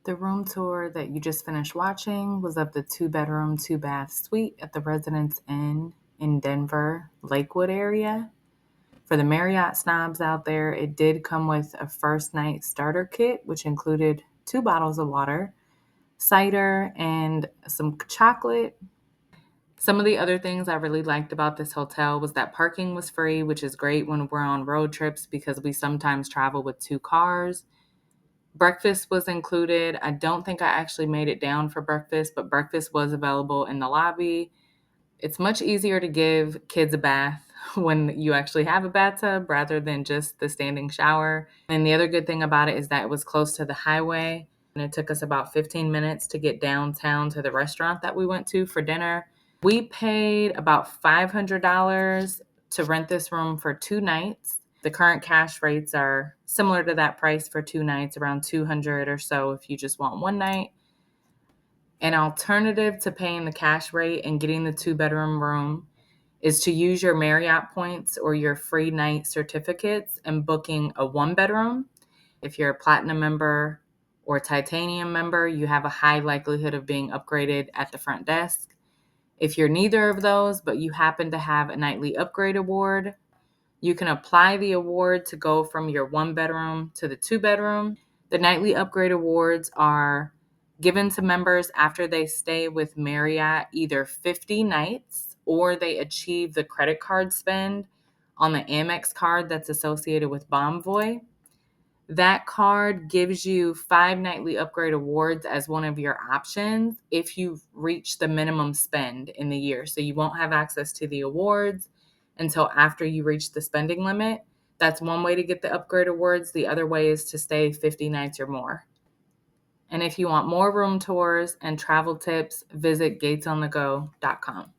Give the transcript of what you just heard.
The room tour that you just finished watching was of the 2-bedroom, 2-bath suite at the Residence Inn in Denver, Lakewood area. For the Marriott snobs out there, it did come with a first night starter kit, which included 2 bottles of water, cider, and some chocolate. Some of the other things I really liked about this hotel was that parking was free, which is great when we're on road trips because we sometimes travel with 2 cars. Breakfast was included. I don't think I actually made it down for breakfast, but breakfast was available in the lobby. It's much easier to give kids a bath when you actually have a bathtub rather than just the standing shower. And the other good thing about it is that it was close to the highway, and it took us about 15 minutes to get downtown to the restaurant that we went to for dinner. We paid about $500 to rent this room for 2 nights. The current cash rates are similar to that price for 2 nights, around 200 or so if you just want 1 night. An alternative to paying the cash rate and getting the 2-bedroom room is to use your Marriott points or your free night certificates and booking a 1-bedroom. If you're a platinum member or titanium member, you have a high likelihood of being upgraded at the front desk. If you're neither of those, but you happen to have a nightly upgrade award, you can apply the award to go from your 1-bedroom to the 2-bedroom. The nightly upgrade awards are given to members after they stay with Marriott either 50 nights or they achieve the credit card spend on the AMEX card that's associated with Bonvoy. That card gives you 5 nightly upgrade awards as one of your options if you've reached the minimum spend in the year. So you won't have access to the awards until after you reach the spending limit. That's one way to get the upgrade awards. The other way is to stay 50 nights or more. And if you want more room tours and travel tips, visit gatesonthego.com.